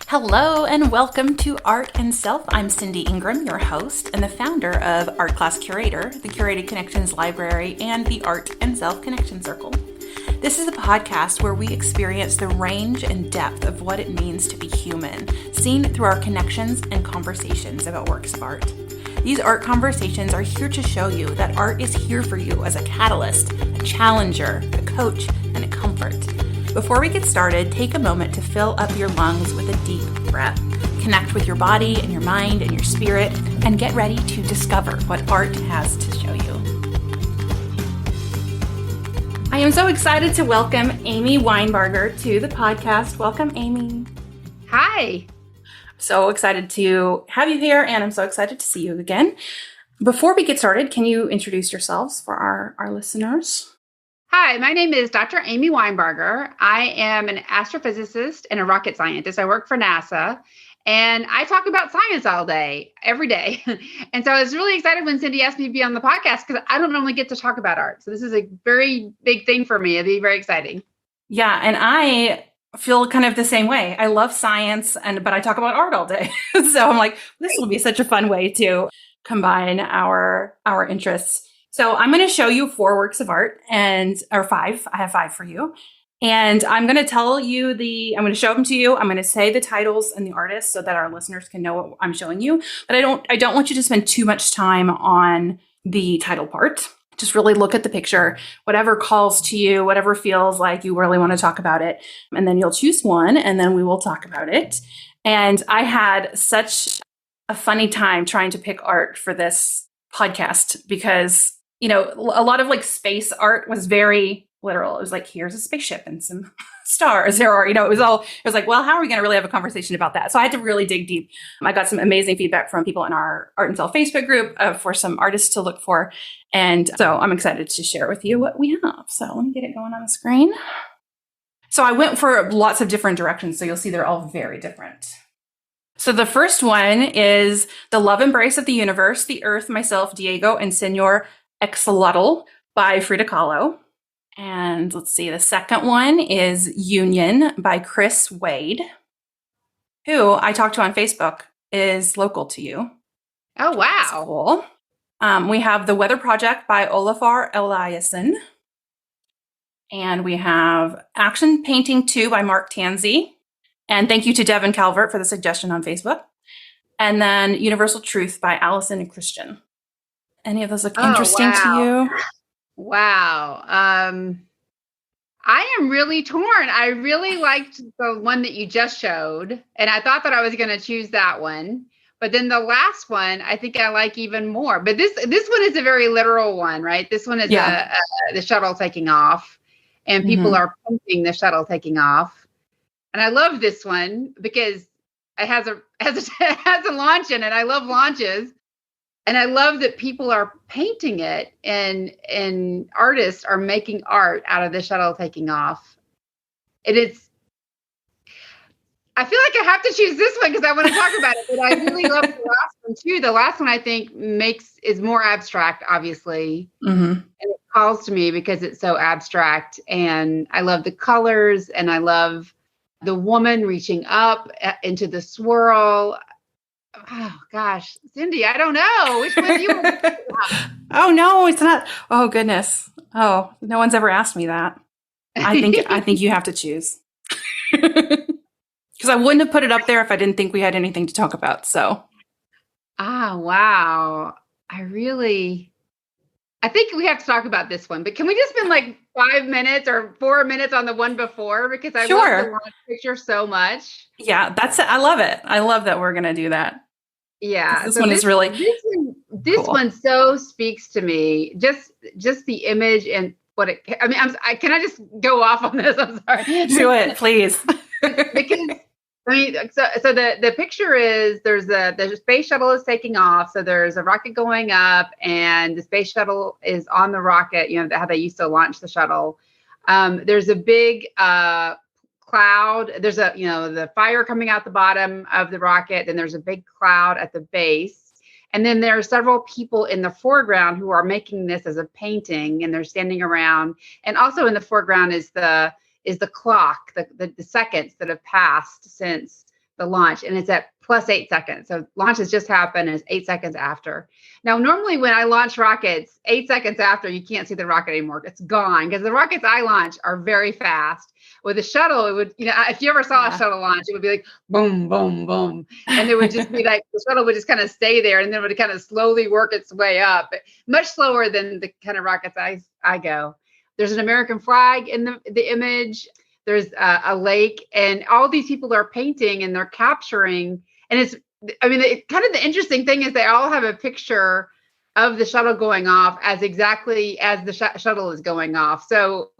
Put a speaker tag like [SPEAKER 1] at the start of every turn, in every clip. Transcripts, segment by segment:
[SPEAKER 1] Hello and welcome to Art and Self. I'm Cindy Ingram, your host and the founder of Art Class Curator, the Curated Connections Library, and the Art and Self Connection Circle. This is a podcast where we experience the range and depth of what it means to be human, seen through our connections and conversations about works of art. These art conversations are here to show you that art is here for you as a catalyst, a challenger, a coach, and a comfort. Before we get started, take a moment to fill up your lungs with a deep breath. Connect with your body and your mind and your spirit, and get ready to discover what art has to show you. I am so excited to welcome Amy Winebarger to the podcast. Welcome, Amy.
[SPEAKER 2] Hi.
[SPEAKER 1] So excited to have you here, and I'm so excited to see you again. Before we get started, can you introduce yourselves for our listeners?
[SPEAKER 2] Hi, my name is Dr. Amy Winebarger. I am an astrophysicist and a rocket scientist. I work for NASA, and I talk about science all day, every day. And so I was really excited when Cindy asked me to be on the podcast because I don't normally get to talk about art. So this is a very big thing for me. It'll be very exciting.
[SPEAKER 1] Yeah, and I feel kind of the same way. I love science, but I talk about art all day. So I'm like, this will be such a fun way to combine our interests. So I'm going to show you 4 works of art or 5. I have 5 for you. And I'm going to tell you I'm going to show them to you. I'm going to say the titles and the artists so that our listeners can know what I'm showing you. But I don't want you to spend too much time on the title part. Just really look at the picture, whatever calls to you, whatever feels like you really want to talk about it. And then you'll choose one and then we will talk about it. And I had such a funny time trying to pick art for this podcast because a lot of like space art was very literal. It was like, here's a spaceship and some stars. It was like, well, how are we going to really have a conversation about that? So I had to really dig deep. I got some amazing feedback from people in our Art and Self Facebook group for some artists to look for. And so I'm excited to share with you what we have. So let me get it going on the screen. So I went for lots of different directions. So you'll see they're all very different. So the first one is The Love Embrace of the Universe, the Earth, Myself, Diego, and Senor Exolotl by Frida Kahlo. And let's see, the second one is Union by Chris Wade, who I talked to on Facebook, is local to you.
[SPEAKER 2] Oh, wow.
[SPEAKER 1] That's cool. We have The Weather Project by Olafur Eliasson. And we have Action Painting 2 by Mark Tansey. And thank you to Devin Calvert for the suggestion on Facebook. And then Universal Truth by Allison and Christian. Any of those look interesting to you?
[SPEAKER 2] Wow. I am really torn. I really liked the one that you just showed, and I thought that I was going to choose that one. But then the last one, I think I like even more. But this one is a very literal one, right? This one is the shuttle taking off, and people are pumping the shuttle taking off. And I love this one because it has a launch in it. I love launches. And I love that people are painting it and artists are making art out of the shuttle taking off. I feel like I have to choose this one because I want to talk about it, but I really love the last one too. The last one I think is more abstract, obviously. And it calls to me because it's so abstract. And I love the colors and I love the woman reaching up into the swirl. Oh gosh, Cindy, I don't know which one you want to
[SPEAKER 1] Oh no, it's not. Oh goodness. Oh, no one's ever asked me that. I think you have to choose. Because I wouldn't have put it up there if I didn't think we had anything to talk about. So.
[SPEAKER 2] Wow. I think we have to talk about this one, but can we just spend like 5 minutes or 4 minutes on the one before? Because I love the launch picture so much.
[SPEAKER 1] Yeah, I love it. I love that we're going to do that.
[SPEAKER 2] Yeah.
[SPEAKER 1] This one is really
[SPEAKER 2] this
[SPEAKER 1] cool.
[SPEAKER 2] one so speaks to me. Just the image and what it, I mean, can I just go off on this? I'm sorry.
[SPEAKER 1] Do it, please.
[SPEAKER 2] Because I mean, so the picture is the space shuttle is taking off. So there's a rocket going up and the space shuttle is on the rocket, how they used to launch the shuttle. There's a big cloud. There's the fire coming out the bottom of the rocket. Then there's a big cloud at the base. And then there are several people in the foreground who are making this as a painting and they're standing around. And also in the foreground is the clock, the seconds that have passed since the launch, and it's at plus 8 seconds. So launch has just happened and it's 8 seconds after. Now, normally when I launch rockets, 8 seconds after, you can't see the rocket anymore. It's gone because the rockets I launch are very fast. With a shuttle, it would, if you ever saw a shuttle launch, it would be like boom, boom, boom. And it would just be like the shuttle would just kind of stay there and then it would kind of slowly work its way up, much slower than the kind of rockets I go. There's an American flag in the image. There's a lake, and all these people are painting and they're capturing. And kind of the interesting thing is they all have a picture of the shuttle going off as exactly as the shuttle is going off. So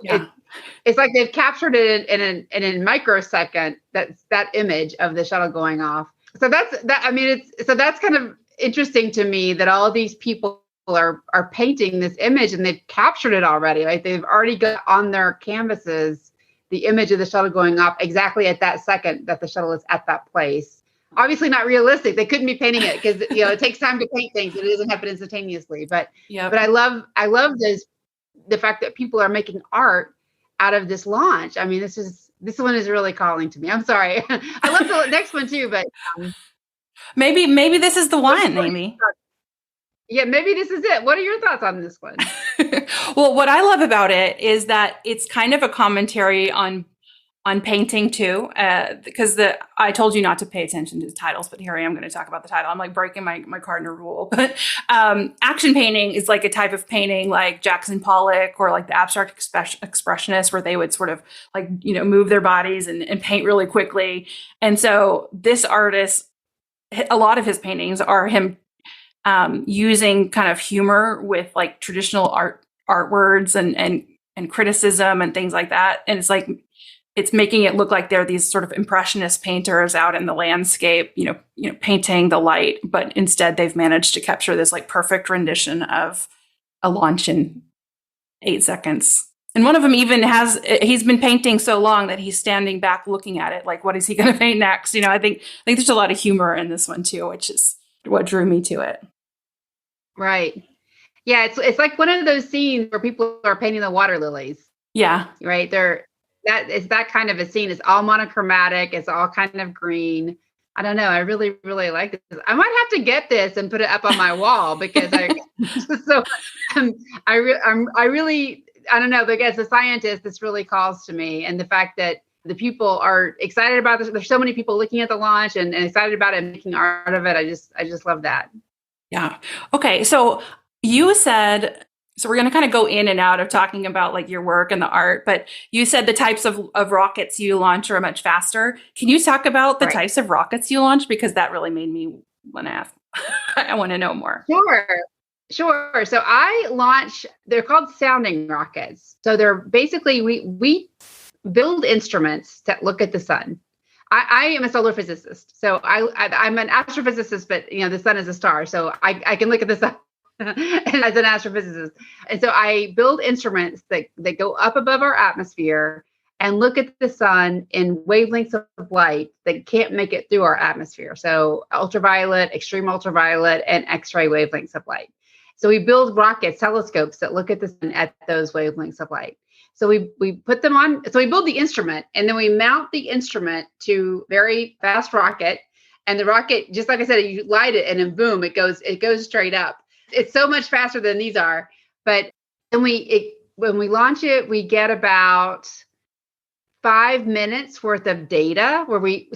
[SPEAKER 2] it's like they've captured it in a microsecond. That image of the shuttle going off. So that's kind of interesting to me that all these people are painting this image and they've captured it already. Like they've already got on their canvases the image of the shuttle going off exactly at that second that the shuttle is at that place. Obviously not realistic. They couldn't be painting it because it takes time to paint things. It doesn't happen instantaneously. But I love the fact that people are making art out of this launch. I mean, this one is really calling to me. I'm sorry. I love the next one too, but
[SPEAKER 1] maybe this is the one, Amy.
[SPEAKER 2] Yeah, maybe this is it. What are your thoughts on this one?
[SPEAKER 1] Well, what I love about it is that it's kind of a commentary on painting too, because I told you not to pay attention to the titles, but here I am going to talk about the title. I'm like breaking my cardinal rule. But action painting is like a type of painting like Jackson Pollock or like the abstract expressionists, where they would sort of like, move their bodies and paint really quickly. And so this artist, a lot of his paintings are him using kind of humor with like traditional art words and criticism and things like that. And it's making it look like they're these sort of impressionist painters out in the landscape, painting the light, but instead they've managed to capture this like perfect rendition of a launch in 8 seconds. And one of them even he's been painting so long that he's standing back looking at it. Like, what is he going to paint next? I think there's a lot of humor in this one too, which is what drew me to it.
[SPEAKER 2] Right. Yeah. It's like one of those scenes where people are painting the water lilies.
[SPEAKER 1] Yeah.
[SPEAKER 2] Right. It's that kind of a scene. It's all monochromatic. It's all kind of green. I don't know. I really, really like this. I might have to get this and put it up on my wall because I don't know, but as a scientist, this really calls to me. And the fact that the people are excited about this. There's so many people looking at the launch and excited about it and making art of it. I just love that.
[SPEAKER 1] Yeah. Okay. So you said, so we're going to kind of go in and out of talking about like your work and the art, but you said the types of rockets you launch are much faster. Can you talk about the types of rockets you launch? Because that really made me want to ask. I want to know more.
[SPEAKER 2] Sure. So they're called sounding rockets. So they're basically, we build instruments that look at the sun. I am a solar physicist. So I'm an astrophysicist, but the sun is a star. So I can look at the sun as an astrophysicist. And so I build instruments that go up above our atmosphere and look at the sun in wavelengths of light that can't make it through our atmosphere. So ultraviolet, extreme ultraviolet, and X-ray wavelengths of light. So we build rockets, telescopes that look at the sun at those wavelengths of light. So we put them on, so we build the instrument and then we mount the instrument to very fast rocket. And the rocket, just like I said, you light it and then boom, it goes straight up. It's so much faster than these are. But then when we launch it, we get about 5 minutes worth of data where we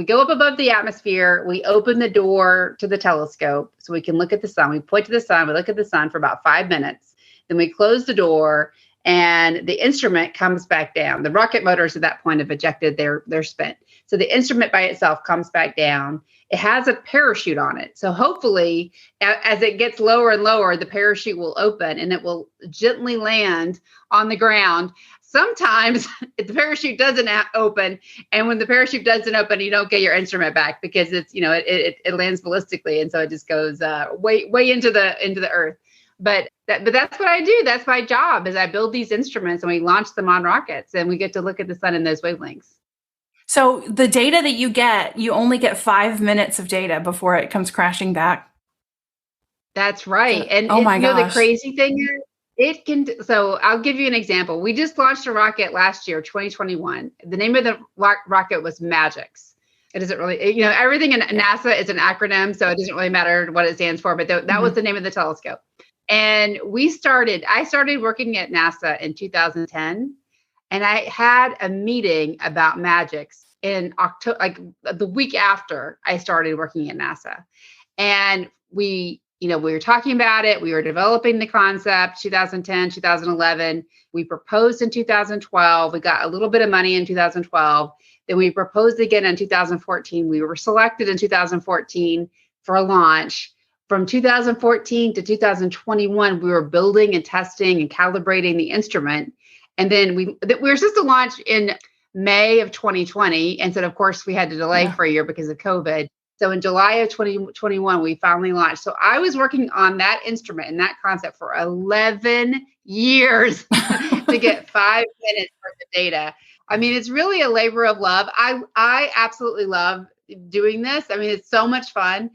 [SPEAKER 2] go up above the atmosphere, we open the door to the telescope so we can look at the sun. We point to the sun, we look at the sun for about 5 minutes. Then we close the door and the instrument comes back down. The rocket motors at that point have ejected their spent. So the instrument by itself comes back down. It has a parachute on it. So hopefully, as it gets lower and lower, the parachute will open and it will gently land on the ground. Sometimes the parachute doesn't open. And when the parachute doesn't open, you don't get your instrument back because it's, it lands ballistically. And so it just goes way into the earth. But that's what I do. That's my job is I build these instruments and we launch them on rockets and we get to look at the sun in those wavelengths.
[SPEAKER 1] So the data that you only get 5 minutes of data before it comes crashing back.
[SPEAKER 2] That's right. And
[SPEAKER 1] oh my gosh.
[SPEAKER 2] The crazy thing is so I'll give you an example. We just launched a rocket last year, 2021. The name of the rocket was Magix. It doesn't really, everything in NASA is an acronym, so it doesn't really matter what it stands for, but that was the name of the telescope. And I started working at NASA in 2010, and I had a meeting about magics in October, like the week after I started working at NASA. And we were talking about it. We were developing the concept, 2010, 2011. We proposed in 2012. We got a little bit of money in 2012. Then we proposed again in 2014. We were selected in 2014 for a launch. From 2014 to 2021, we were building and testing and calibrating the instrument. And then we were supposed to launch in May of 2020. And so, of course, we had to delay for a year because of COVID. So in July of 2021, we finally launched. So I was working on that instrument and that concept for 11 years to get 5 minutes worth of data. I mean, it's really a labor of love. I absolutely love doing this. I mean, it's so much fun.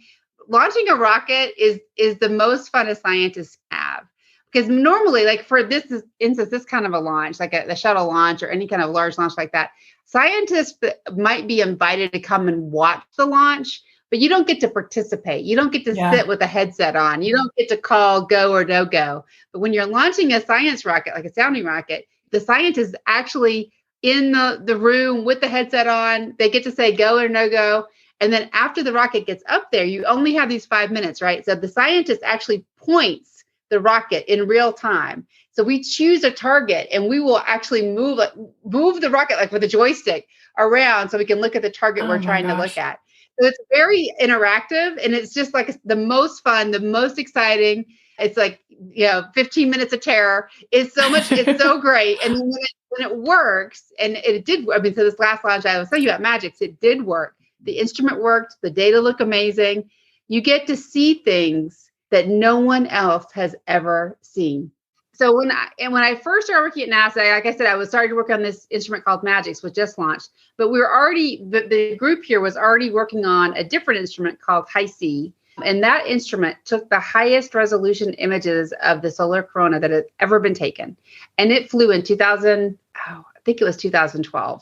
[SPEAKER 2] Launching a rocket is the most fun a scientist have. Because normally, like for this instance, this kind of a launch, like the shuttle launch or any kind of large launch like that, scientists might be invited to come and watch the launch, but you don't get to participate. You don't get to sit with a headset on. You don't get to call go or no go. But when you're launching a science rocket, like a sounding rocket, the scientist actually in the room with the headset on, they get to say go or no go. And then after the rocket gets up there, you only have these 5 minutes, right? So the scientist actually points the rocket in real time. So we choose a target and we will actually move the rocket like with a joystick around so we can look at the target we're trying to look at. So it's very interactive and it's just like the most fun, the most exciting. It's like, 15 minutes of terror. It's so much, it's so great. And then when it works, and it did, so this last launch, I was telling you about magics, it did work. The instrument worked, the data look amazing. You get to see things that no one else has ever seen. So when I first started working at NASA, like I said, I was starting to work on this instrument called Magix, which just launched. But we were already, the group here was already working on a different instrument called HI-C. And that instrument took the highest resolution images of the solar corona that had ever been taken. And it flew in 2012.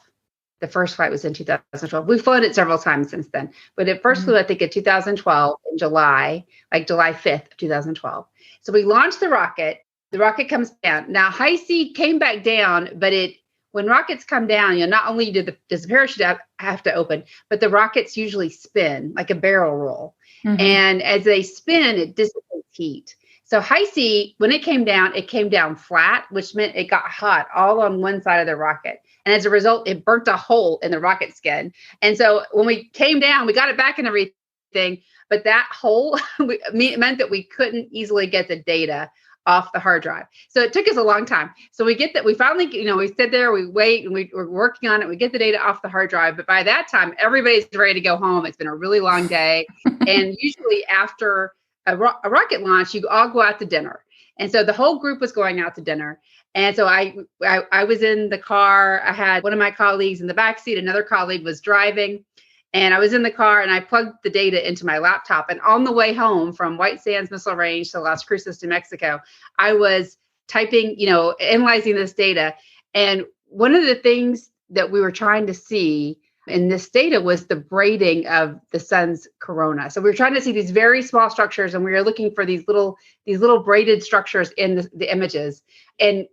[SPEAKER 2] The first flight was in 2012. We've flown it several times since then. But it first flew, I think, in 2012 in July, like July 5th of 2012. So we launched the rocket. The rocket comes down. Now, HI-C came back down, but when rockets come down, not only does the parachute have to open, but the rockets usually spin like a barrel roll. And as they spin, it dissipates heat. So HI-C, when it came down flat, which meant it got hot all on one side of the rocket. And as a result, it burnt a hole in the rocket skin. And so when we came down, we got it back and everything, but that hole meant that we couldn't easily get the data off the hard drive. So it took us a long time. So we finally, we sit there, we wait, and we're working on it. We get the data off the hard drive. But by that time, everybody's ready to go home. It's been a really long day. And usually after a rocket launch, you all go out to dinner. And so the whole group was going out to dinner. And so I was in the car. I had one of my colleagues in the backseat. Another colleague was driving. And I was in the car and I plugged the data into my laptop. And on the way home from White Sands Missile Range to Las Cruces, New Mexico, I was typing, analyzing this data. And one of the things that we were trying to see in this data was the braiding of the sun's corona. So we were trying to see these very small structures, and we were looking for these little braided structures in the images. And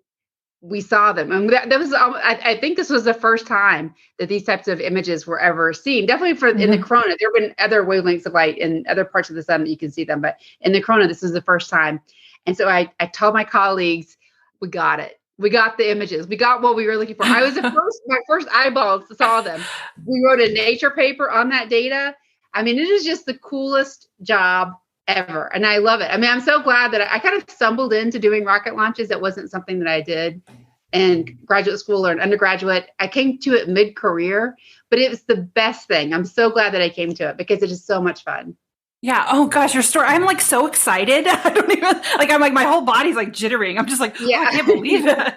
[SPEAKER 2] we saw them. And that was, I think this was the first time that these types of images were ever seen. Definitely in the corona. There have been other wavelengths of light in other parts of the sun that you can see them, but in the corona, this is the first time. And so I told my colleagues, we got it. We got the images. We got what we were looking for. I was my first eyeballs saw them. We wrote a Nature paper on that data. I mean, it is just the coolest job ever. And I love it. I mean, I'm so glad that I kind of stumbled into doing rocket launches. That wasn't something that I did in graduate school or an undergraduate. I came to it mid-career, but it was the best thing. I'm so glad that I came to it because it is so much fun.
[SPEAKER 1] Yeah. Oh gosh, your story. I'm like so excited. I don't even I'm like, my whole body's like jittering. I'm just like, I can't believe it.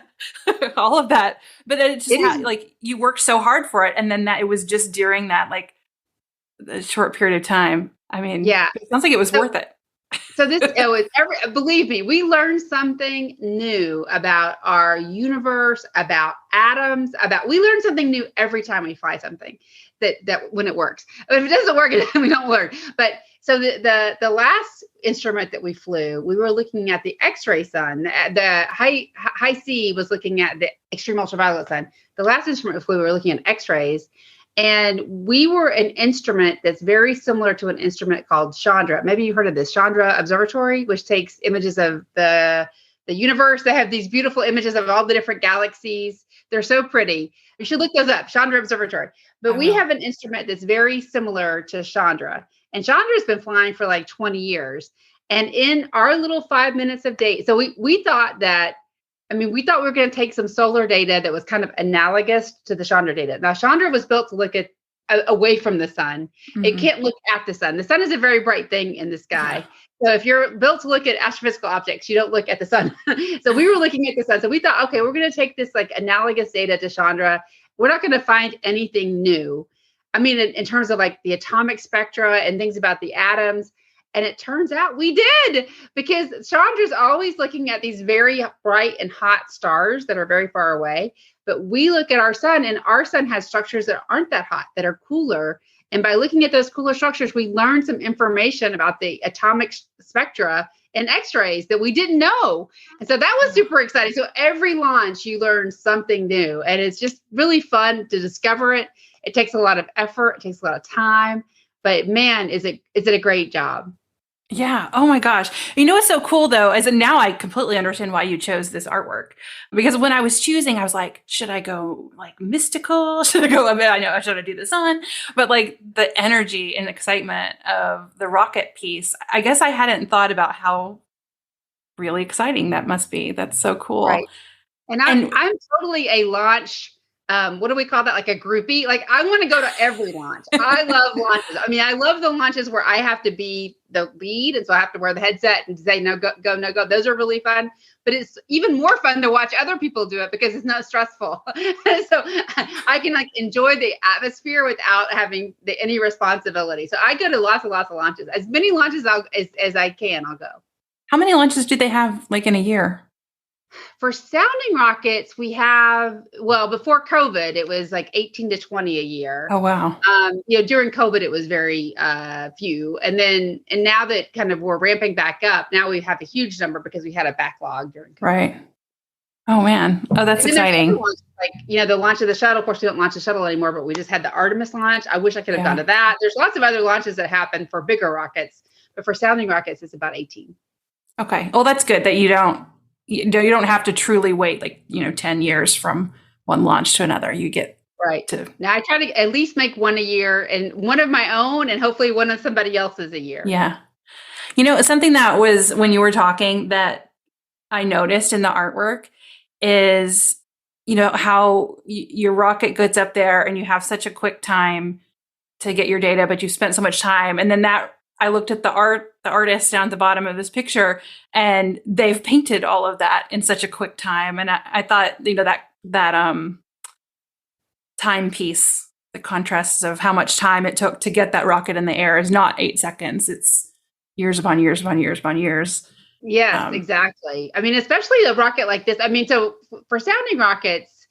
[SPEAKER 1] All of that. But then it just like you worked so hard for it. And then it was just during that, like the short period of time. I mean, it sounds like it was worth it.
[SPEAKER 2] So this, believe me, we learn something new about our universe, about atoms, we learn something new every time we fly something that when it works. If it doesn't work, we don't learn. But so the last instrument that we flew, we were looking at the X-ray sun. The high C was looking at the extreme ultraviolet sun. The last instrument we flew, we were looking at X-rays. And we were an instrument that's very similar to an instrument called Chandra. Maybe you heard of this, Chandra Observatory, which takes images of the universe. They have these beautiful images of all the different galaxies. They're so pretty. You should look those up, Chandra Observatory. But we have an instrument that's very similar to Chandra. And Chandra's been flying for like 20 years. And in our little 5 minutes of data, so we thought we thought we were going to take some solar data that was kind of analogous to the Chandra data. Now, Chandra was built to look at away from the sun. Mm-hmm. It can't look at the sun. The sun is a very bright thing in the sky. Yeah. So if you're built to look at astrophysical objects, you don't look at the sun. So we were looking at the sun. So we thought, okay, we're going to take this like analogous data to Chandra. We're not going to find anything new. I mean, in terms of like the atomic spectra and things about the atoms. And it turns out we did, because Chandra's always looking at these very bright and hot stars that are very far away. But we look at our sun, and our sun has structures that aren't that hot, that are cooler. And by looking at those cooler structures, we learned some information about the atomic spectra and X-rays that we didn't know. And so that was super exciting. So every launch, you learn something new. And it's just really fun to discover it. It takes a lot of effort. It takes a lot of time. But man, is it a great job.
[SPEAKER 1] Yeah. Oh my gosh. You know what's so cool though, is that now I completely understand why you chose this artwork. Because when I was choosing, I was like, should I go like mystical? Should I go, I know, should I do the sun? But like the energy and excitement of the rocket piece, I guess I hadn't thought about how really exciting that must be. That's so cool.
[SPEAKER 2] Right. And I'm totally a launch. What do we call that? Like a groupie? Like I want to go to every launch. I love launches. I mean, I love the launches where I have to be the lead. And so I have to wear the headset and say, no, go, no, go. Those are really fun. But it's even more fun to watch other people do it because it's not stressful. So I can like enjoy the atmosphere without having any responsibility. So I go to lots and lots of launches. As many launches as I can, I'll go.
[SPEAKER 1] How many launches do they have like in a year?
[SPEAKER 2] For sounding rockets, we have, before COVID, it was like 18 to 20 a year.
[SPEAKER 1] Oh, wow.
[SPEAKER 2] During COVID, it was very few. And now that kind of we're ramping back up, now we have a huge number because we had a backlog during COVID.
[SPEAKER 1] Right. Oh, man. Oh, that's exciting.
[SPEAKER 2] Like, the launch of the shuttle. Of course, we don't launch the shuttle anymore, but we just had the Artemis launch. I wish I could have gone to that. There's lots of other launches that happen for bigger rockets, but for sounding rockets, it's about 18.
[SPEAKER 1] Okay. Well, that's good that you don't have to truly wait 10 years from one launch to another. You get
[SPEAKER 2] right to. Now I try to at least make one a year, and one of my own, and hopefully one of somebody else's a year.
[SPEAKER 1] Yeah. Something that was when you were talking that I noticed in the artwork is, how your rocket gets up there and you have such a quick time to get your data, but you spent so much time. And then I looked at the artist down at the bottom of this picture, and they've painted all of that in such a quick time. And I thought, that timepiece, the contrasts of how much time it took to get that rocket in the air is not 8 seconds. It's years upon years upon years upon years.
[SPEAKER 2] Yes, exactly. I mean, especially a rocket like this. I mean, so for sounding rockets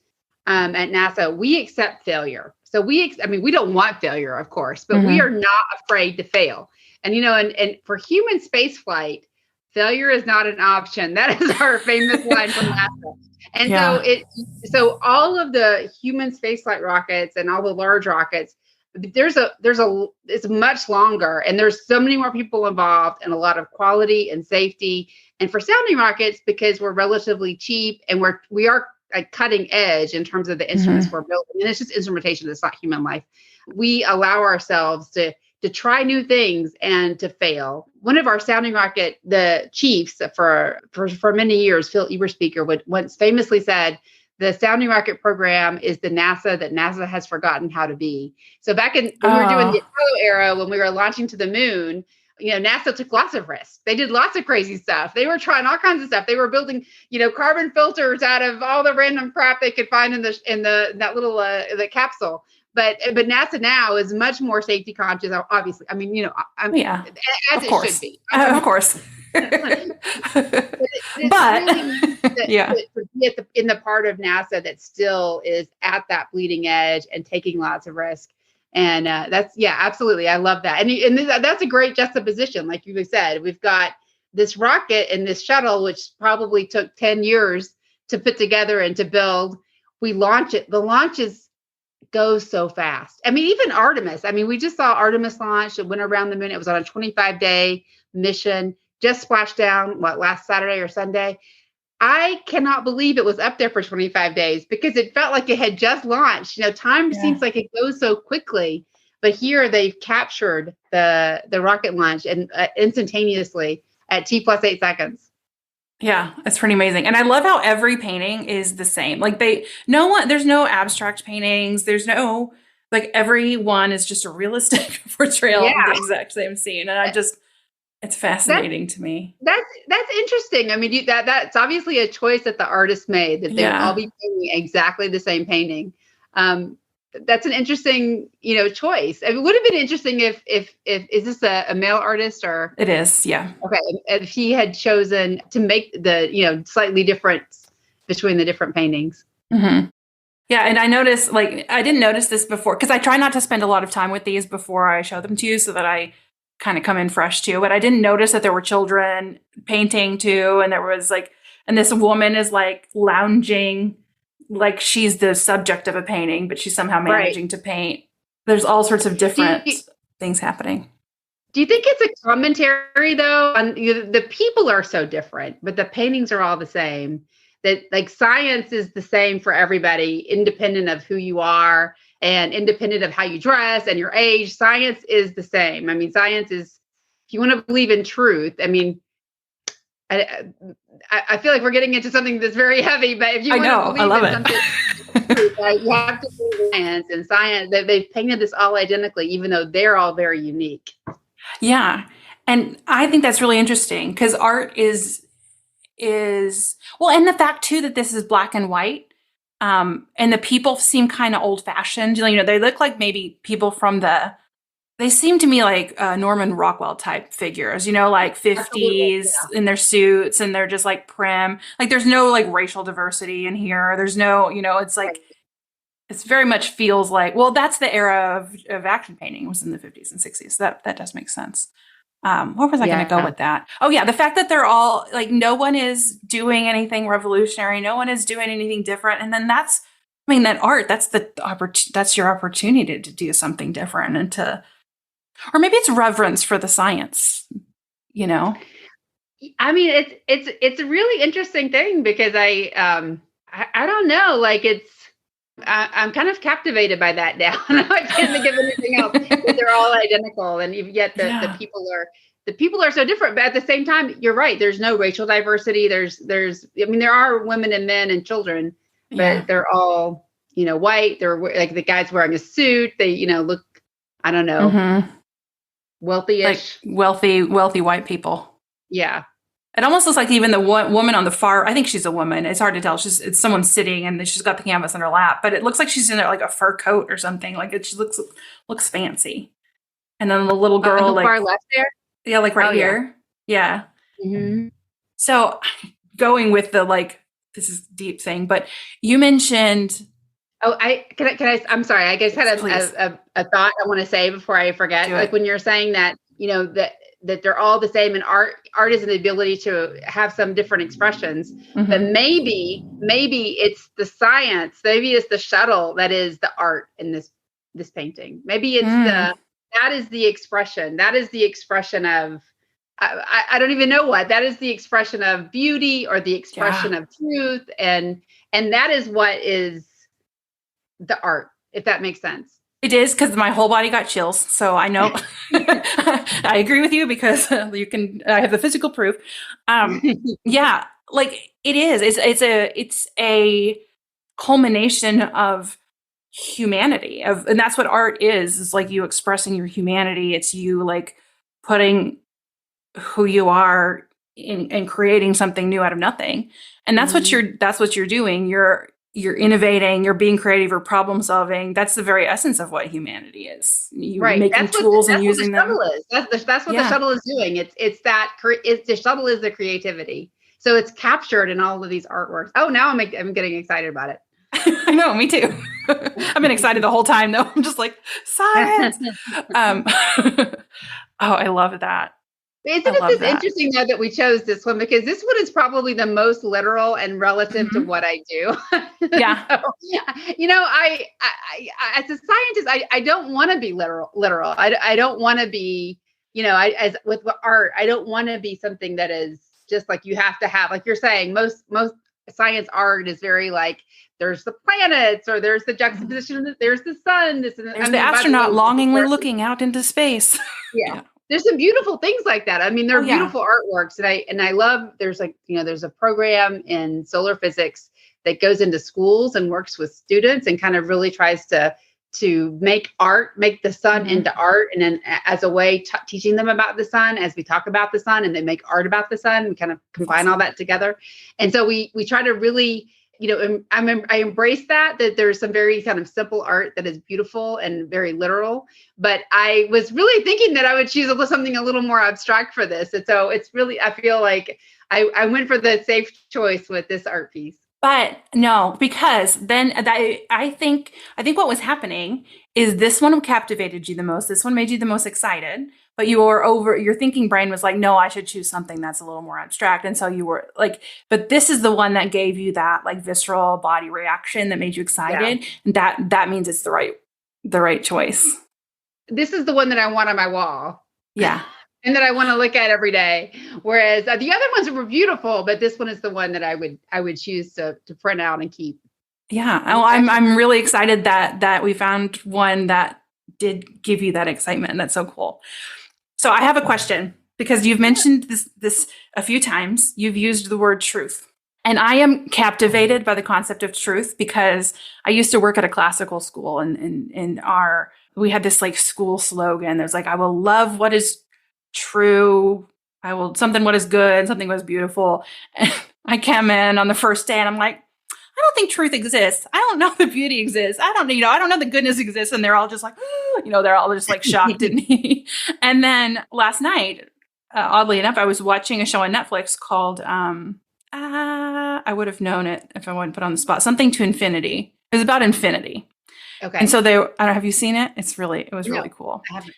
[SPEAKER 2] at NASA, we accept failure. So we don't want failure, of course, but we are not afraid to fail. And, and for human space flight, failure is not an option. That is our famous line from NASA. And so all of the human spaceflight rockets and all the large rockets, it's much longer, and there's so many more people involved, and a lot of quality and safety. And for sounding rockets, because we're relatively cheap and we are like cutting edge in terms of the instruments we're building, and it's just instrumentation, it's not human life. We allow ourselves to try new things and to fail. One of our sounding rocket, the chiefs for many years, Phil Eberspeaker, would once famously said, the sounding rocket program is the NASA that NASA has forgotten how to be. So back when we were doing the Apollo era, when we were launching to the moon, NASA took lots of risks. They did lots of crazy stuff. They were trying all kinds of stuff. They were building, carbon filters out of all the random crap they could find in that little the capsule. but NASA now is much more safety conscious. Obviously, I mean,
[SPEAKER 1] Yeah,
[SPEAKER 2] as
[SPEAKER 1] of
[SPEAKER 2] it
[SPEAKER 1] course.
[SPEAKER 2] should be.
[SPEAKER 1] Of course.
[SPEAKER 2] It's
[SPEAKER 1] But
[SPEAKER 2] really neat
[SPEAKER 1] yeah.
[SPEAKER 2] to be in the part of NASA that still is at that bleeding edge and taking lots of risk. And that's, yeah, absolutely. I love that. That's a great juxtaposition. Like you said, we've got this rocket and this shuttle, which probably took 10 years to put together and to build. We launch it. The launches go so fast. I mean, even Artemis. I mean, we just saw Artemis launch. It went around the moon. It was on a 25-day mission, just splashed down, last Saturday or Sunday. I cannot believe it was up there for 25 days because it felt like it had just launched. Time seems like it goes so quickly, but here they've captured the rocket launch and instantaneously at T+8 seconds.
[SPEAKER 1] Yeah, it's pretty amazing. And I love how every painting is the same. Like there's no abstract paintings. There's no, like every one is just a realistic portrayal of the exact same scene. And it's fascinating to me.
[SPEAKER 2] That's interesting. I mean, that's obviously a choice that the artist made, that they would all be painting exactly the same painting. That's an interesting, choice. It would have been interesting if is this a male artist or?
[SPEAKER 1] It is, yeah.
[SPEAKER 2] Okay, if he had chosen to make the, slightly difference between the different paintings.
[SPEAKER 1] Mm-hmm. Yeah, and I noticed, I didn't notice this before because I try not to spend a lot of time with these before I show them to you so that I kind of come in fresh too. But I didn't notice that there were children painting too, and there was and this woman is lounging. Like she's the subject of a painting, but she's somehow managing to paint. There's all sorts of different things happening.
[SPEAKER 2] Do you think it's a commentary though? On the people are so different, but the paintings are all the same. That science is the same for everybody, independent of who you are and independent of how you dress and your age. Science is the same. I mean, science is, if you want to believe in truth, I mean, I feel like we're getting into something that's very heavy, but if you want to believe in something, you have to believe in science. They've painted this all identically, even though they're all very unique.
[SPEAKER 1] Yeah. And I think that's really interesting because art is well, and the fact too that this is black and white, and the people seem kind of old fashioned. They look like maybe people from they seem to me like Norman Rockwell type figures, like 50s in their suits, and they're just prim. There's no racial diversity in here. There's no, it's it's very much feels like, well, that's the era of action painting was in the 50s and 60s. So that does make sense. Where was I going to go with that? Oh yeah. The fact that they're all no one is doing anything revolutionary. No one is doing anything different. And then that art, that's your opportunity to do something different and or maybe it's reverence for the science,
[SPEAKER 2] I mean, it's a really interesting thing because I don't know, I'm kind of captivated by that now. I can't think of anything else. They're all identical, and yet the people are so different. But at the same time, you're right. There's no racial diversity. I mean, there are women and men and children, but they're all white. They're the guy's wearing a suit. They look, I don't know, wealthy-ish,
[SPEAKER 1] wealthy white people.
[SPEAKER 2] Yeah.
[SPEAKER 1] It almost looks like even the woman on the far, I think she's a woman. It's hard to tell. It's someone sitting and she's got the canvas in her lap, but it looks like she's in a fur coat or something. She looks fancy. And then the little girl,
[SPEAKER 2] on the far left there.
[SPEAKER 1] Yeah. Right here. Yeah.
[SPEAKER 2] Mm-hmm.
[SPEAKER 1] So going with the, this is a deep thing, but you mentioned.
[SPEAKER 2] Oh, can I, I'm sorry. I just had a thought I want to say before I forget. When you're saying that, that they're all the same, and art is an ability to have some different expressions, but maybe it's the science, maybe it's the shuttle that is the art in this painting. Maybe it's that is the expression of, I don't even know what, that is the expression of beauty or the expression of truth. And that is what is the art, if that makes sense.
[SPEAKER 1] It is, because my whole body got chills. So I know I agree with you because I have the physical proof. Yeah, it is. It's a culmination of humanity and that's what art is you expressing your humanity. It's you putting who you are in and creating something new out of nothing. And that's what you're doing. you're innovating, you're being creative, or problem solving. That's the very essence of what humanity is. You
[SPEAKER 2] Right.
[SPEAKER 1] making tools and using them.
[SPEAKER 2] That's what the shuttle is doing. The shuttle is the creativity. So it's captured in all of these artworks. Oh, now I'm getting excited about it.
[SPEAKER 1] I know, me too. I've been excited the whole time though. I'm just like, science. Oh, I love that.
[SPEAKER 2] Isn't it this interesting though that we chose this one, because this one is probably the most literal and relative to what I do.
[SPEAKER 1] Yeah.
[SPEAKER 2] So, I as a scientist, I don't want to be literal. I don't want to be, as with art, I don't want to be something that is just like you have to have, like you're saying, most science art is very like, there's the planets, or there's the juxtaposition, there's the sun, there's the
[SPEAKER 1] astronaut longingly looking out into space.
[SPEAKER 2] Yeah. There's some beautiful things like that. I mean, they're beautiful artworks, and I love. There's there's a program in solar physics that goes into schools and works with students and kind of really tries to make the sun into art, and then as a way teaching them about the sun as we talk about the sun, and they make art about the sun. We kind of combine all that together, and so we try to really. I embrace that there's some very kind of simple art that is beautiful and very literal, but I was really thinking that I would choose something a little more abstract for this. And so it's really, I feel like I went for the safe choice with this art piece.
[SPEAKER 1] But no, because then I think what was happening is this one captivated you the most. This one made you the most excited, but your thinking brain was like, no, I should choose something that's a little more abstract. And so you were like, but this is the one that gave you that like visceral body reaction that made you excited. Yeah. And that means it's the right choice.
[SPEAKER 2] This is the one that I want on my wall.
[SPEAKER 1] Yeah.
[SPEAKER 2] And that I want to look at every day. Whereas the other ones were beautiful, but this one is the one that I would choose to print out and keep.
[SPEAKER 1] Yeah. Oh, I'm really excited that we found one that did give you that excitement. That's so cool. So I have a question, because you've mentioned this a few times. You've used the word truth. And I am captivated by the concept of truth, because I used to work at a classical school, and we had this like school slogan. There's like, I will love what is true. I will something what is good, something what is beautiful. And I came in on the first day and I'm like, I don't think truth exists. I don't know the beauty exists. I don't know the goodness exists. And they're all just like, they're all just like shocked at me. And then last night, oddly enough, I was watching a show on Netflix called, I would have known it if I wasn't put on the spot, Something to Infinity. It was about infinity. Okay. And so I don't know, have you seen it? It was really cool.
[SPEAKER 2] I haven't.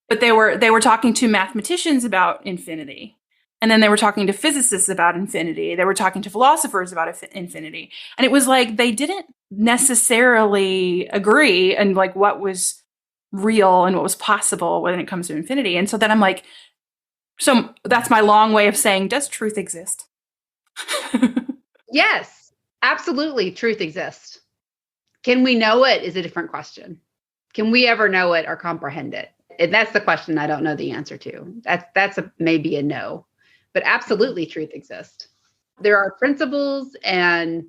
[SPEAKER 1] But they were talking to mathematicians about infinity. And then they were talking to physicists about infinity. They were talking to philosophers about infinity. And it was like they didn't necessarily agree on like what was real and what was possible when it comes to infinity. And so then I'm like, so that's my long way of saying, does truth exist?
[SPEAKER 2] Yes, absolutely. Truth exists. Can we know it is a different question. Can we ever know it or comprehend it? And that's the question I don't know the answer to. That's maybe a no, but absolutely truth exists. There are principles and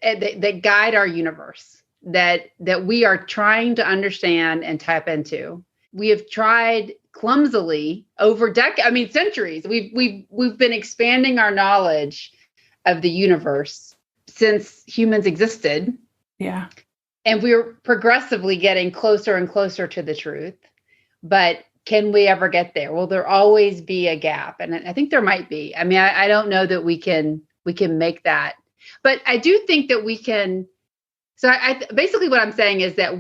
[SPEAKER 2] that guide our universe that we are trying to understand and tap into. We have tried clumsily over centuries. We've been expanding our knowledge of the universe since humans existed.
[SPEAKER 1] Yeah.
[SPEAKER 2] And we're progressively getting closer and closer to the truth. But can we ever get there? Will there always be a gap? And I think there might be. I mean, I don't know that we can make that. But I do think that we can. So basically what I'm saying is that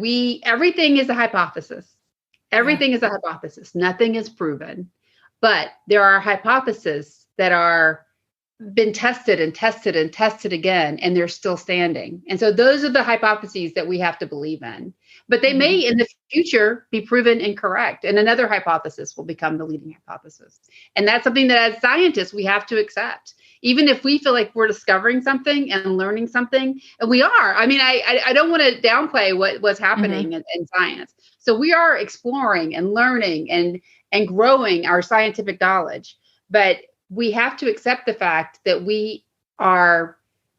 [SPEAKER 2] everything is a hypothesis. Everything is a hypothesis. Nothing is proven. But there are hypotheses that are been tested and tested and tested again, and they're still standing. And so those are the hypotheses that we have to believe in. But they may in the future be proven incorrect, and another hypothesis will become the leading hypothesis. And that's something that as scientists, we have to accept. Even if we feel like we're discovering something and learning something, and we are. I mean, I don't want to downplay what's happening in science. So we are exploring and learning and growing our scientific knowledge. But we have to accept the fact that we are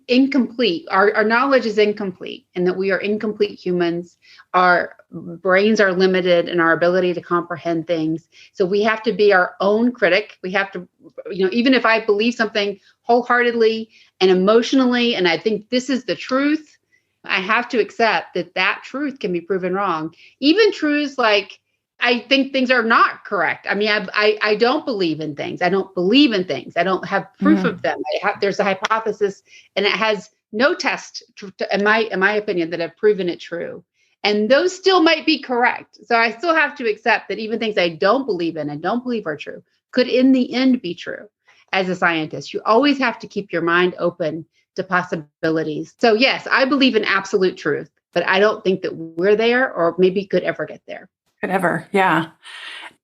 [SPEAKER 2] incomplete. Our knowledge is incomplete, and that we are incomplete humans. Our brains are limited in our ability to comprehend things. So we have to be our own critic. We have to, even if I believe something wholeheartedly and emotionally, and I think this is the truth, I have to accept that truth can be proven wrong. Even truths like, I think things are not correct. I mean, I don't believe in things. I don't believe in things. I don't have proof of them. There's a hypothesis, and it has no test, in my opinion, that have proven it true. And those still might be correct. So I still have to accept that even things I don't believe in and don't believe are true could in the end be true. As a scientist, you always have to keep your mind open to possibilities. So yes, I believe in absolute truth, but I don't think that we're there or maybe could ever get there.
[SPEAKER 1] Ever. Yeah.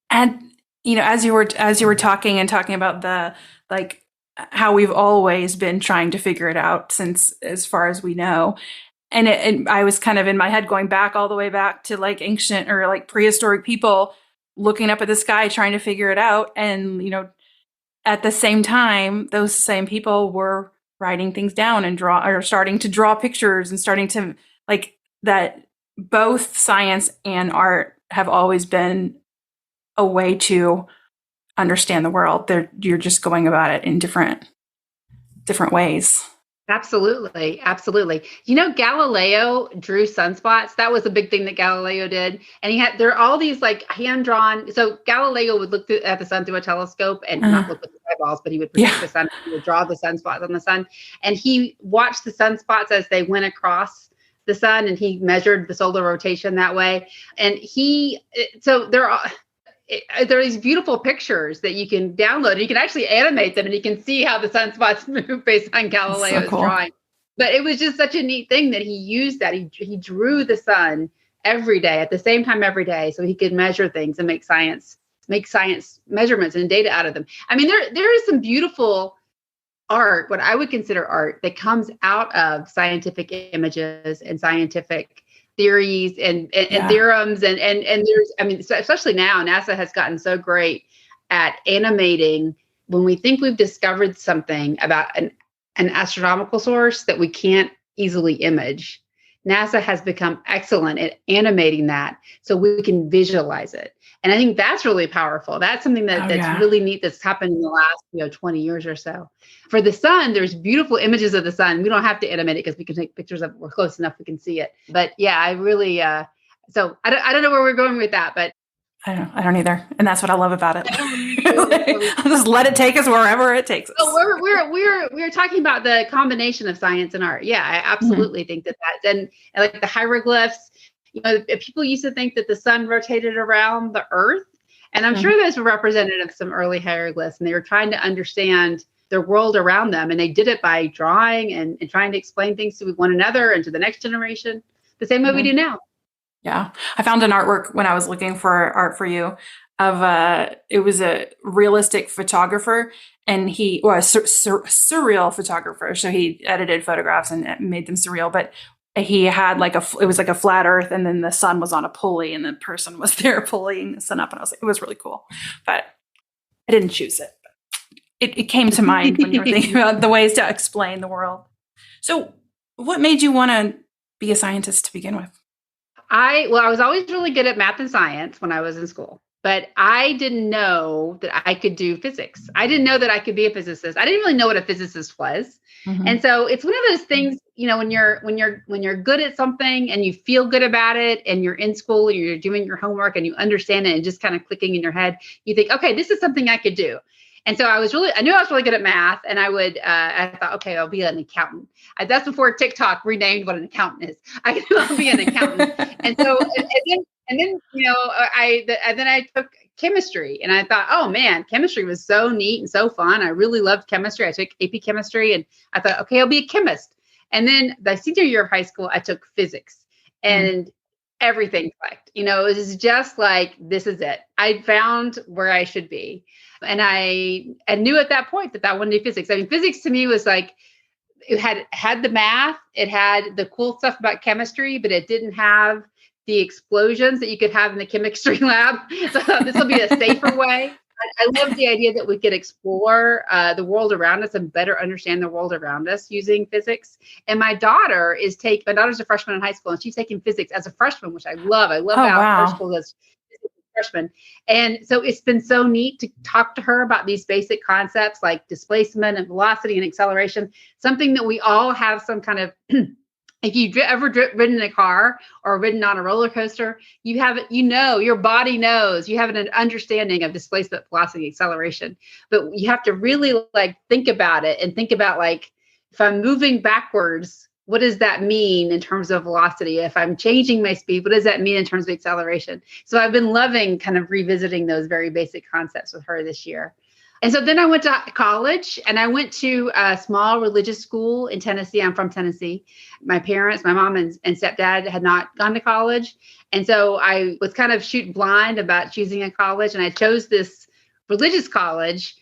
[SPEAKER 1] And, as you were talking about the, like, how we've always been trying to figure it out since, as far as we know. And I was kind of in my head going back all the way back to like ancient or like prehistoric people looking up at the sky, trying to figure it out. And, at the same time, those same people were writing things down and starting to draw pictures and starting to like that. Both science and art have always been a way to understand the world. You're just going about it in different ways.
[SPEAKER 2] Absolutely. Absolutely. Galileo drew sunspots. That was a big thing that Galileo did. And there are all these like hand-drawn. So Galileo would look at the sun through a telescope and not look with his eyeballs, but he would predict the sun. He would draw the sunspots on the sun. And he watched the sunspots as they went across the sun, and he measured the solar rotation that way. And there are these beautiful pictures that you can download. You can actually animate them, and you can see how the sunspots move based on Galileo's drawing. But it was just such a neat thing that he used that. He drew the sun every day at the same time every day, so he could measure things and make science measurements and data out of them. I mean, there is some beautiful art, what I would consider art, that comes out of scientific images and scientific theories and theorems. And there's, I mean, especially now, NASA has gotten so great at animating when we think we've discovered something about an astronomical source that we can't easily image. NASA has become excellent at animating that so we can visualize it. And I think that's really powerful. That's something that's really neat that's happened in the last 20 years or so. For the sun, there's beautiful images of the sun. We don't have to animate it because we can take pictures of it. We're close enough we can see it. But yeah, I really, so I don't know where we're going with that, but
[SPEAKER 1] I don't either. And that's what I love about it. I'll just let it take us wherever it takes us.
[SPEAKER 2] So we're talking about the combination of science and art. Yeah, I absolutely think that and like the hieroglyphs, people used to think that the sun rotated around the earth. And I'm sure those were representative of some early hieroglyphs, and they were trying to understand their world around them. And they did it by drawing and trying to explain things to one another and to the next generation, the same way we do now.
[SPEAKER 1] Yeah. I found an artwork when I was looking for art for you of it was a realistic photographer, and he was surreal photographer. So he edited photographs and made them surreal, but he had it was like a flat earth, and then the sun was on a pulley and the person was there pulling the sun up. And I was like, it was really cool, but I didn't choose it. It came to mind when you were thinking about the ways to explain the world. So what made you want to be a scientist to begin with?
[SPEAKER 2] I was always really good at math and science when I was in school, but I didn't know that I could do physics. I didn't know that I could be a physicist. I didn't really know what a physicist was. And so it's one of those things, when you're good at something and you feel good about it, and you're in school and you're doing your homework and you understand it and just kind of clicking in your head, you think, okay, this is something I could do. And so I knew I was really good at math, and I thought, okay, I'll be an accountant. That's before TikTok renamed what an accountant is. I'll be an accountant. And so, and then I took chemistry, and I thought, oh man, chemistry was so neat and so fun. I really loved chemistry. I took AP chemistry, and I thought, okay, I'll be a chemist. And then the senior year of high school, I took physics, and everything clicked. It was just like, this is it. I found where I should be. And I knew at that point that I wanted to do physics. I mean, physics to me was like, it had the math, it had the cool stuff about chemistry, but it didn't have the explosions that you could have in the chemistry lab. So I thought this will be a safer way. I love the idea that we could explore the world around us and better understand the world around us using physics. And my daughter's a freshman in high school, and she's taking physics as a freshman, which I love. I love
[SPEAKER 1] Oh,
[SPEAKER 2] how our
[SPEAKER 1] wow.
[SPEAKER 2] school does physics as a freshman. And so it's been so neat to talk to her about these basic concepts like displacement and velocity and acceleration, something that we all have some kind of if you've ever ridden in a car or ridden on a roller coaster, you have it, your body knows, you have an understanding of displacement, velocity, acceleration, but you have to really like think about it and think about like, if I'm moving backwards, what does that mean in terms of velocity? If I'm changing my speed, what does that mean in terms of acceleration? So I've been loving kind of revisiting those very basic concepts with her this year. And so then I went to college, and I went to a small religious school in Tennessee. I'm from Tennessee. My parents, my mom and stepdad had not gone to college. And so I was kind of shooting blind about choosing a college. And I chose this religious college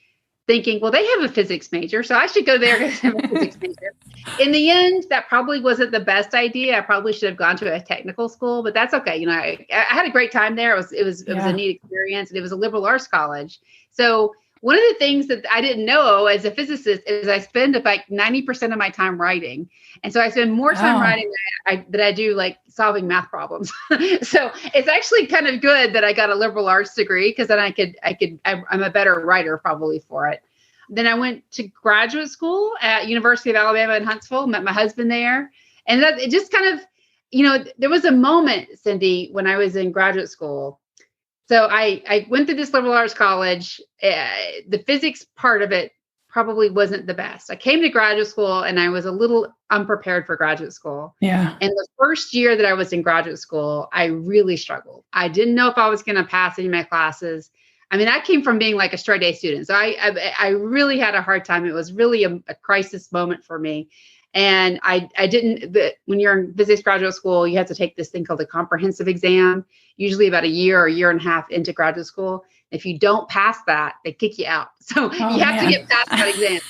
[SPEAKER 2] thinking, well, they have a physics major, so I should go there because I have a physics major. In the end, that probably wasn't the best idea. I probably should have gone to a technical school, but that's okay. I had a great time there. It was a neat experience, and it was a liberal arts college. So one of the things that I didn't know as a physicist is I spend about 90% of my time writing. And so I spend more time writing than I do like solving math problems. So it's actually kind of good that I got a liberal arts degree, because then I'm a better writer probably for it. Then I went to graduate school at University of Alabama in Huntsville, met my husband there. And that it just kind of, there was a moment, Cindy, when I was in graduate school. So I went through this liberal arts college. The physics part of it probably wasn't the best. I came to graduate school and I was a little unprepared for graduate school.
[SPEAKER 1] Yeah.
[SPEAKER 2] And the first year that I was in graduate school, I really struggled. I didn't know if I was going to pass any of my classes. I mean, I came from being like a straight A student. So I really had a hard time. It was really a crisis moment for me. And when you're in physics graduate school, you have to take this thing called a comprehensive exam, usually about a year or a year and a half into graduate school. If you don't pass that, they kick you out. So you have to get past that exam.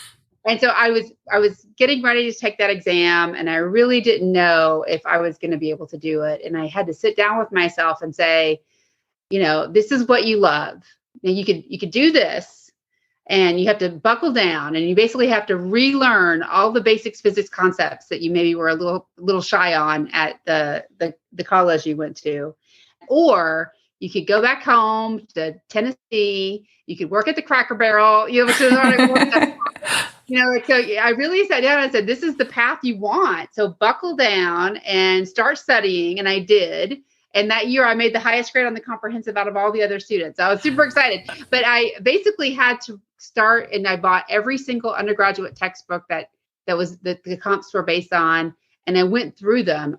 [SPEAKER 2] And so I was getting ready to take that exam, and I really didn't know if I was going to be able to do it. And I had to sit down with myself and say, this is what you love. And you could do this. And you have to buckle down, and you basically have to relearn all the basic physics concepts that you maybe were a little shy on at the college you went to. Or you could go back home to Tennessee. You could work at the Cracker Barrel. So I really sat down and I said, this is the path you want. So buckle down and start studying. And I did. And that year I made the highest grade on the comprehensive out of all the other students. I was super excited, but I basically had to start, and I bought every single undergraduate textbook that was the comps were based on. And I went through them.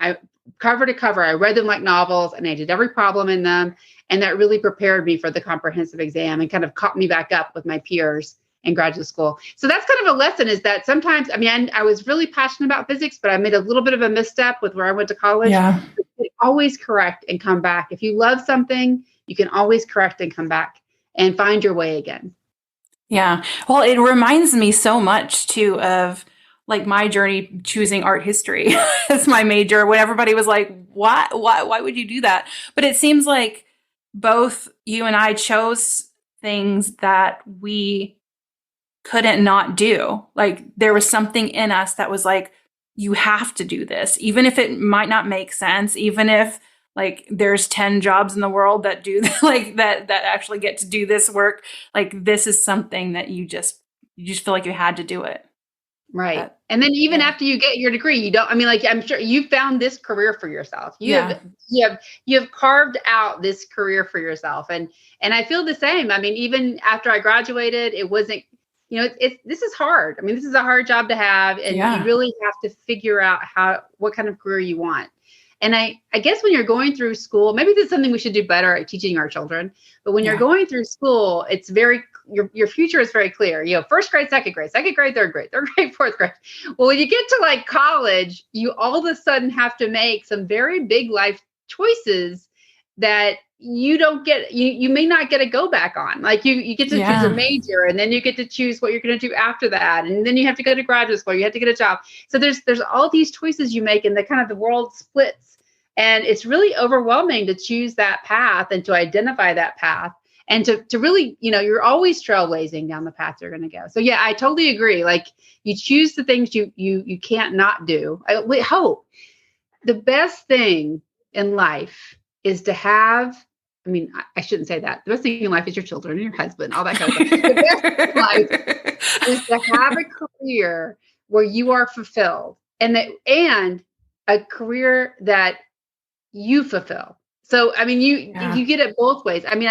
[SPEAKER 2] Cover to cover, I read them like novels, and I did every problem in them. And that really prepared me for the comprehensive exam and kind of caught me back up with my peers in graduate school. So that's kind of a lesson, is that sometimes, I was really passionate about physics, but I made a little bit of a misstep with where I went to college.
[SPEAKER 1] Yeah.
[SPEAKER 2] You can always correct and come back. If you love something, you can always correct and come back and find your way again.
[SPEAKER 1] Yeah. Well, it reminds me so much too of like my journey choosing art history as my major, when everybody was like, why would you do that? But it seems like both you and I chose things that we couldn't not do. Like there was something in us that was like, you have to do this, even if it might not make sense, even if like there's 10 jobs in the world that do like that actually get to do this work. Like this is something that you just feel like you had to do it.
[SPEAKER 2] Right. And then even after you get your degree, I'm sure you found this career for yourself. You have carved out this career for yourself. And I feel the same. Even after I graduated, it wasn't, this is hard. This is a hard job to have, and you really have to figure out what kind of career you want. And I guess when you're going through school, maybe this is something we should do better at teaching our children. But when you're going through school, it's your future is very clear. First grade, second grade, third grade, fourth grade. Well, when you get to like college, you all of a sudden have to make some very big life choices that you don't get, you may not get a go back on. Like you get to choose a major, and then you get to choose what you're going to do after that. And then you have to go to graduate school, you have to get a job. So there's all these choices you make, and the world splits. And it's really overwhelming to choose that path and to identify that path. and to really, you're always trailblazing down the path you're going to go. So yeah, I totally agree. Like, you choose the things you can't not do. I hope the best thing in life is to have, I mean, I shouldn't say that. The best thing in life is your children and your husband, all that kind of stuff. The best thing in life is to have a career where you are fulfilled, and a career that you fulfill. So, I mean, you get it both ways. I mean,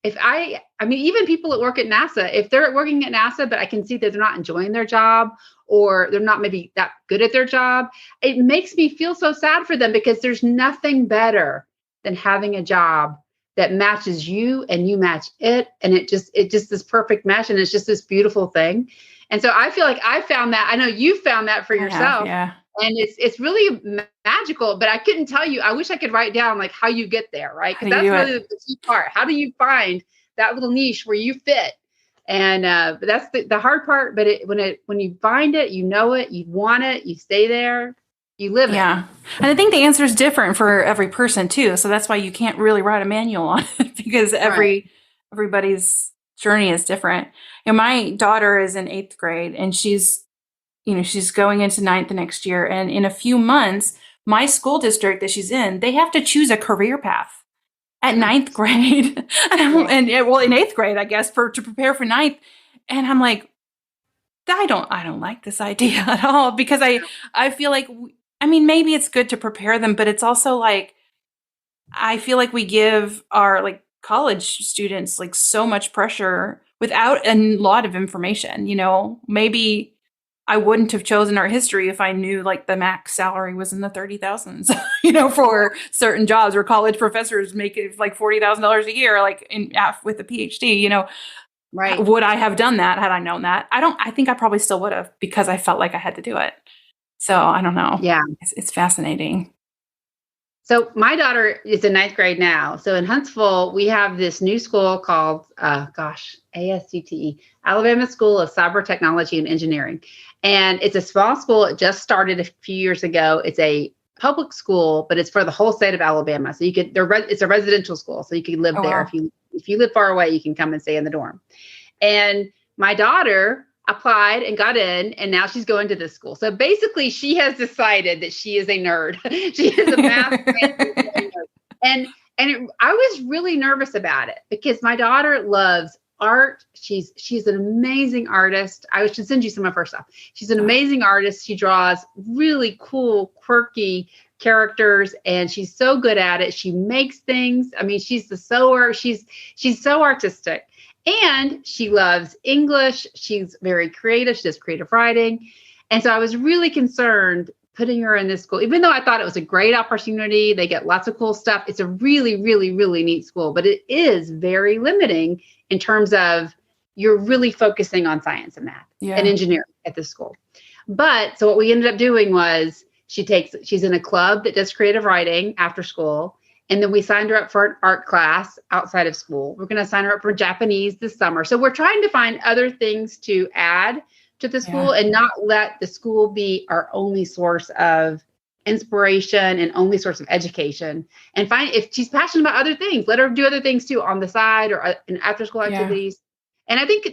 [SPEAKER 2] even people that work at NASA, if they're working at NASA, but I can see that they're not enjoying their job, or they're not maybe that good at their job, it makes me feel so sad for them, because there's nothing better than having a job that matches you and you match it. And it just this perfect mesh. And it's just this beautiful thing. And so I feel like I found that. I know you found that for yourself.
[SPEAKER 1] Yeah.
[SPEAKER 2] And it's really magical, but I couldn't tell you. I wish I could write down like how you get there, right? Because that's really the key part. How do you find that little niche where you fit? And but that's the hard part. But when you find it, you know it, you want it, you stay there, you live it.
[SPEAKER 1] Yeah. And I think the answer is different for every person too. So that's why you can't really write a manual on it, because everybody's journey is different. My daughter is in 8th grade, and she's going into 9th the next year. And in a few months, my school district that she's in, they have to choose a career path at 9th grade. in 8th grade, I guess, to prepare for 9th. And I'm like, I don't like this idea at all, because I feel like, maybe it's good to prepare them, but it's also like, I feel like we give our like college students like so much pressure without a lot of information. Maybe I wouldn't have chosen art history if I knew like the max salary was in the 30,000s, for certain jobs, or college professors make it like $40,000 a year, like with a PhD,
[SPEAKER 2] Right.
[SPEAKER 1] Would I have done that had I known that? I think I probably still would have, because I felt like I had to do it. So I don't know.
[SPEAKER 2] Yeah.
[SPEAKER 1] It's fascinating.
[SPEAKER 2] So my daughter is in 9th grade now. So in Huntsville, we have this new school called, ASCTE, Alabama School of Cyber Technology and Engineering. And it's a small school. It just started a few years ago. It's a public school, but it's for the whole state of Alabama. So it's a residential school. So you can live there.
[SPEAKER 1] Wow.
[SPEAKER 2] If you live far away, you can come and stay in the dorm. And my daughter applied and got in, and now she's going to this school. So basically, she has decided that she is a nerd. She is a math nerd. And I was really nervous about it, because my daughter loves art. She's an amazing artist. I should send you some of her stuff. She's an amazing artist. She draws really cool, quirky characters, and she's so good at it. She makes things. I mean, she's the sewer. She's so artistic. And she loves English. She's very creative. She does creative writing. And so I was really concerned putting her in this school, even though I thought it was a great opportunity. They get lots of cool stuff. It's a really, really, really neat school, but it is very limiting in terms of you're really focusing on science and math and engineering at this school. But so what we ended up doing was she's in a club that does creative writing after school. And then we signed her up for an art class outside of school. We're going to sign her up for Japanese this summer. So we're trying to find other things to add to the school and not let the school be our only source of inspiration and only source of education. And find, if she's passionate about other things, let her do other things too on the side or in after school activities. And I think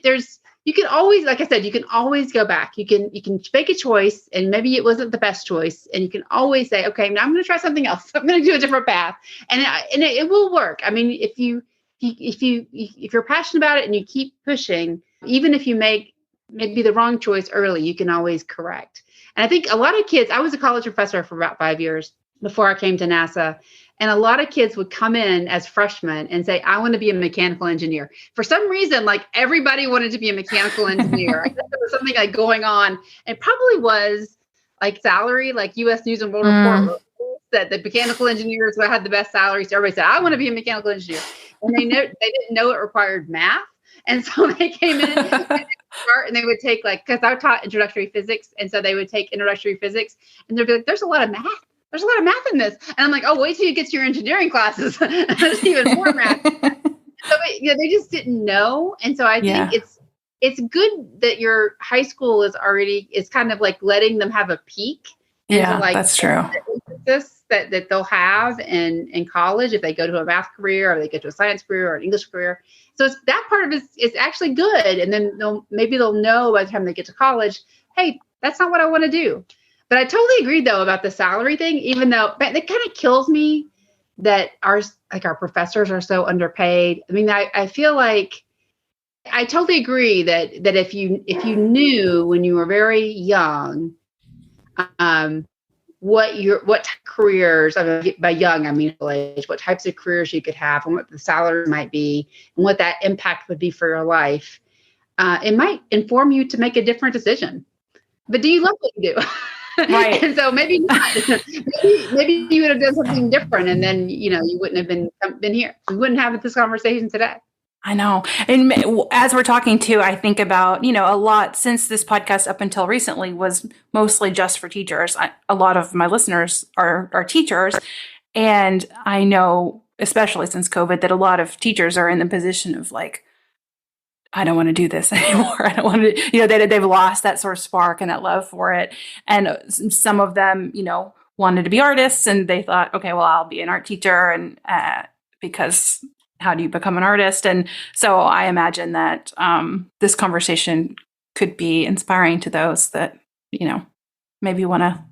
[SPEAKER 2] you can always, like I said, you can always go back. You can make a choice, and maybe it wasn't the best choice, and you can always say, okay, now I'm going to try something else. I'm going to do a different path, and it will work. I mean, if you're passionate about it and you keep pushing, even if you make maybe the wrong choice early, you can always correct. And I think a lot of kids, I was a college professor for about 5 years before I came to NASA. And a lot of kids would come in as freshmen and say, I want to be a mechanical engineer. For some reason, like everybody wanted to be a mechanical engineer. I think there was something like going on. It probably was like salary, like US News and World Report that the mechanical engineers had the best salaries. So everybody said, I want to be a mechanical engineer. And they didn't know it required math. And so they came in and they would take because I taught introductory physics. And so they would take introductory physics and they'd be like, there's a lot of math. There's a lot of math in this. And I'm like, oh, wait till you get to your engineering classes. There's even more math. So they just didn't know. And so I think it's good that your high school is kind of like letting them have a peak.
[SPEAKER 1] Yeah, that's true.
[SPEAKER 2] that they'll have in college if they go to a math career or they go to a science career or an English career. So it's, that part of it is actually good. And then maybe they'll know by the time they get to college, hey, that's not what I want to do. But I totally agree though about the salary thing, even though it kind of kills me that our professors are so underpaid. I mean, I feel like I totally agree that if you knew when you were very young, what careers, I mean, by young, I mean middle age, what types of careers you could have and what the salary might be and what that impact would be for your life, it might inform you to make a different decision. But do you love what you do?
[SPEAKER 1] Right.
[SPEAKER 2] And so maybe not. maybe you would have done something different, and then you wouldn't have been here. We wouldn't have this conversation today.
[SPEAKER 1] I know. And as we're talking too, I think about, a lot since this podcast up until recently was mostly just for teachers. A lot of my listeners are teachers. And I know, especially since COVID, that a lot of teachers are in the position of like, I don't want to do this anymore. I don't want to, they've lost that sort of spark and that love for it. And some of them, wanted to be artists and they thought, okay, well, I'll be an art teacher. And because how do you become an artist? And so I imagine that this conversation could be inspiring to those that, maybe want to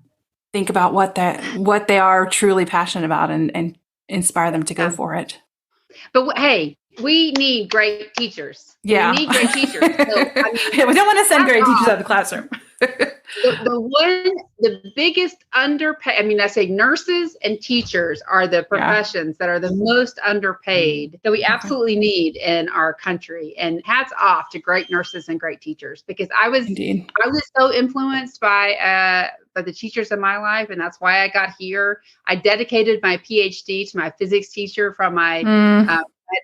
[SPEAKER 1] think about what they are truly passionate about and inspire them to go for it.
[SPEAKER 2] But hey, we need great teachers.
[SPEAKER 1] Yeah.
[SPEAKER 2] We need great teachers. So,
[SPEAKER 1] we don't want to send great teachers out of the classroom.
[SPEAKER 2] The biggest underpaid, I say nurses and teachers are the professions that are the most underpaid that we absolutely need in our country. And hats off to great nurses and great teachers, because I was so influenced by the teachers in my life. And that's why I got here. I dedicated my PhD to my physics teacher from my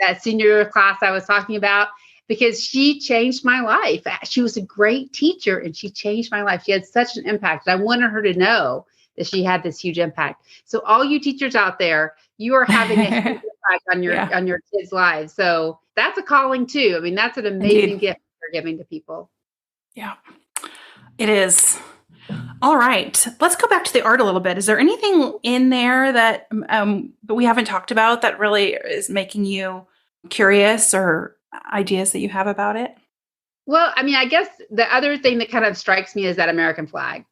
[SPEAKER 2] that senior class I was talking about, because she changed my life. She was a great teacher and she changed my life. She had such an impact. I wanted her to know that she had this huge impact. So all you teachers out there, you are having a huge impact on your kids' lives. So that's a calling too. I mean, that's an amazing gift you're giving to people.
[SPEAKER 1] Yeah, it is. All right. Let's go back to the art a little bit. Is there anything in there that we haven't talked about that really is making you curious or ideas that you have about it?
[SPEAKER 2] Well, I guess the other thing that kind of strikes me is that American flag.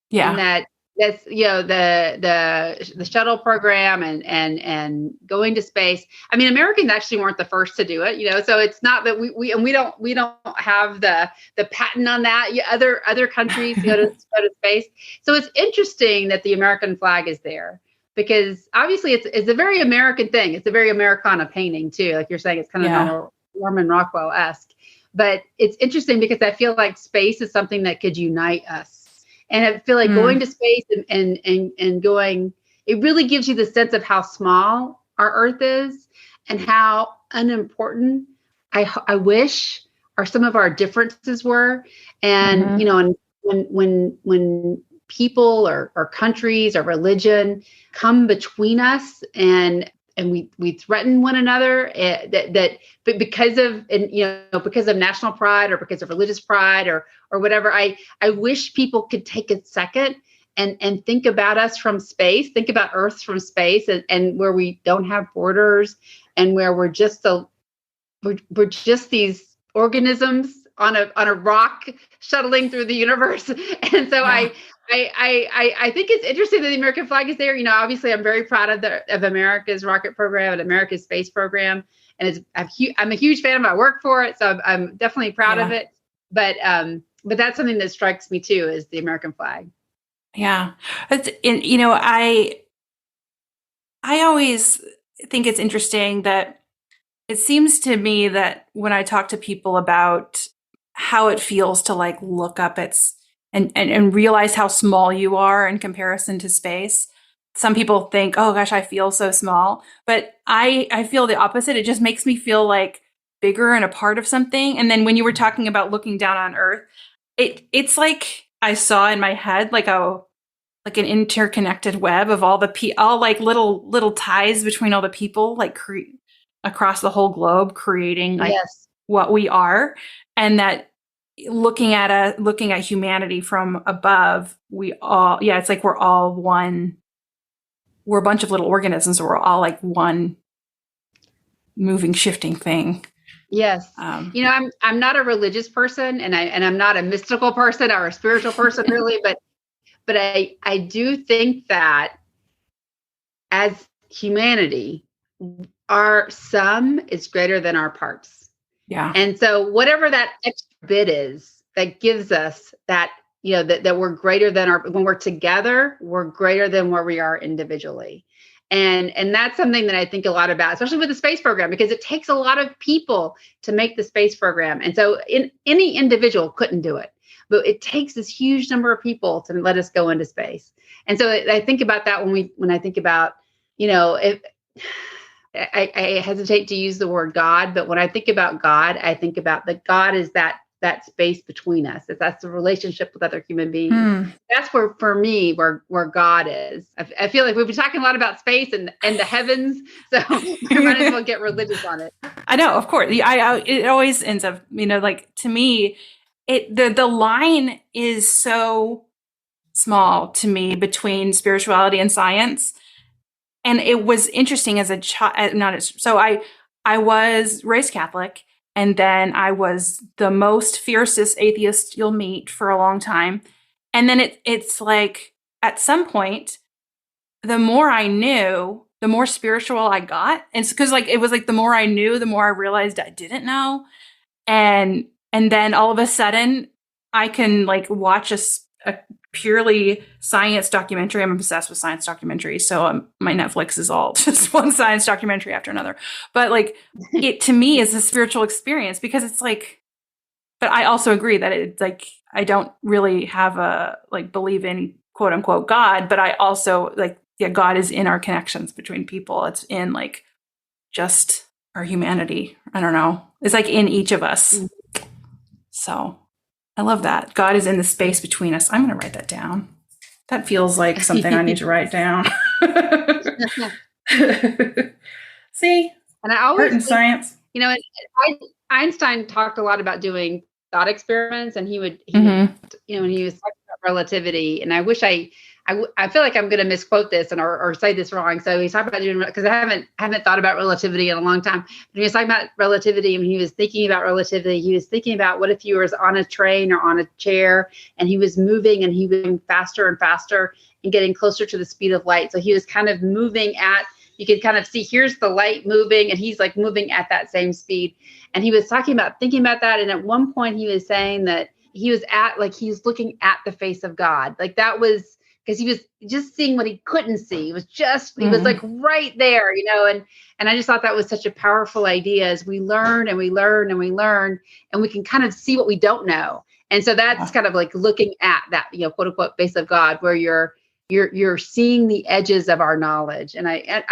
[SPEAKER 1] Yeah.
[SPEAKER 2] And that's the shuttle program and going to space. Americans actually weren't the first to do it, so it's not that we don't have the patent on that. Other countries go to space. So it's interesting that the American flag is there, because obviously it's a very American thing. It's a very Americana painting too. Like you're saying, it's kind of Norman Rockwell-esque. But it's interesting because I feel like space is something that could unite us. And I feel like going to space and going, it really gives you the sense of how small our Earth is and how unimportant I wish some of our differences were. And, and when people or countries or religion come between us and we threaten one another, but because of national pride or because of religious pride or whatever, I wish people could take a second and think about us from space, think about Earth from space, and where we don't have borders and where we're just these organisms on a rock shuttling through the universe. And so I think it's interesting that the American flag is there. Obviously I'm very proud of America's rocket program and America's space program. And I'm a huge fan of my work for it. So I'm definitely proud of it. But that's something that strikes me too, is the American flag.
[SPEAKER 1] Yeah. I always think it's interesting that it seems to me that when I talk to people about how it feels to like look up and realize how small you are in comparison to space, some people think, oh gosh, I feel so small. But I feel the opposite. It just makes me feel like bigger and a part of something. And then when you were talking about looking down on Earth, it's like I saw in my head like an interconnected web of all like little ties between all the people, like across the whole globe, creating like what we are. And that looking at humanity from above, it's like we're all one we're a bunch of little organisms. We're all like one moving, shifting thing.
[SPEAKER 2] Yes. I'm not a religious person, and I'm not a mystical person or a spiritual person really, but I do think that as humanity, our sum is greater than our parts.
[SPEAKER 1] Yeah.
[SPEAKER 2] And so whatever that extra bit is that gives us that, that we're greater than when we're together, we're greater than where we are individually. And that's something that I think a lot about, especially with the space program, because it takes a lot of people to make the space program. And so any individual couldn't do it, but it takes this huge number of people to let us go into space. And so I think about that when I think about, if I hesitate to use the word God, but when I think about God, I think about that God is that space between us. That's the relationship with other human beings. That's where, for me, where God is. I feel like we've been talking a lot about space and the heavens, so we might as well get religious on it.
[SPEAKER 1] I know, of course. It always ends up, like, to me, the line is so small to me between spirituality and science. And it was interesting as a child. So I was raised Catholic, and then I was the most fiercest atheist you'll meet for a long time. And then it's like, at some point, the more I knew, the more spiritual I got. And it's because it was like the more I knew, the more I realized I didn't know. And then all of a sudden, I can watch a purely science documentary. I'm obsessed with science documentaries. So my Netflix is all just one science documentary after another. But it to me is a spiritual experience, because it's but I also agree that it's I don't really have a believe in quote unquote God, but I also God is in our connections between people. It's in just our humanity. I don't know. It's in each of us. So I love that. God is in the space between us. I'm going to write that down. That feels like something I need to write down. See?
[SPEAKER 2] And I always
[SPEAKER 1] think, science.
[SPEAKER 2] Einstein talked a lot about doing thought experiments, and he would when he was talking about relativity, and I wish I feel like I'm going to misquote this or say this wrong. So he's talking about doing, because I haven't thought about relativity in a long time. But he was talking about relativity, and he was thinking about relativity. He was thinking about what if you were on a train or on a chair, and he was moving, and he was moving faster and faster and getting closer to the speed of light. So he was kind of moving at, you could kind of see, here's the light moving, and he's moving at that same speed. And he was thinking about that. And at one point he was saying that he was he was looking at the face of God. That was, because he was just seeing what he couldn't see. It was just, he was right there, and I just thought that was such a powerful idea, as we learn and we learn and we learn, and we can kind of see what we don't know. And so that's kind of looking at that, quote unquote, face of God, where you're seeing the edges of our knowledge. And I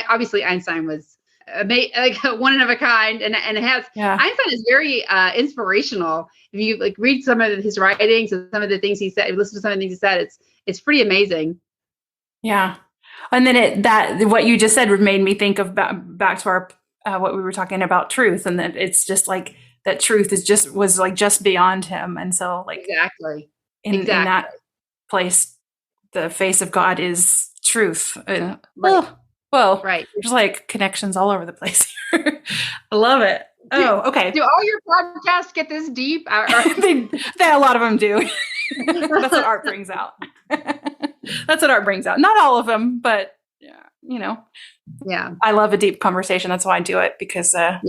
[SPEAKER 2] obviously Einstein was one of a kind, and it has, Einstein is very inspirational. If you read some of his writings and some of the things he said, listen to some of the things he said, it's pretty amazing.
[SPEAKER 1] Yeah. And then what you just said made me think of back to our what we were talking about, truth, and that it's just that truth was just beyond him. And so
[SPEAKER 2] exactly
[SPEAKER 1] in that place, the face of God is truth.
[SPEAKER 2] Right.
[SPEAKER 1] Well,
[SPEAKER 2] right.
[SPEAKER 1] There's connections all over the place here. I love it. Oh, okay.
[SPEAKER 2] Do all your podcasts get this deep?
[SPEAKER 1] A lot of them do. That's what art brings out. That's what art brings out. Not all of them, but
[SPEAKER 2] yeah.
[SPEAKER 1] I love a deep conversation. That's why I do it, because I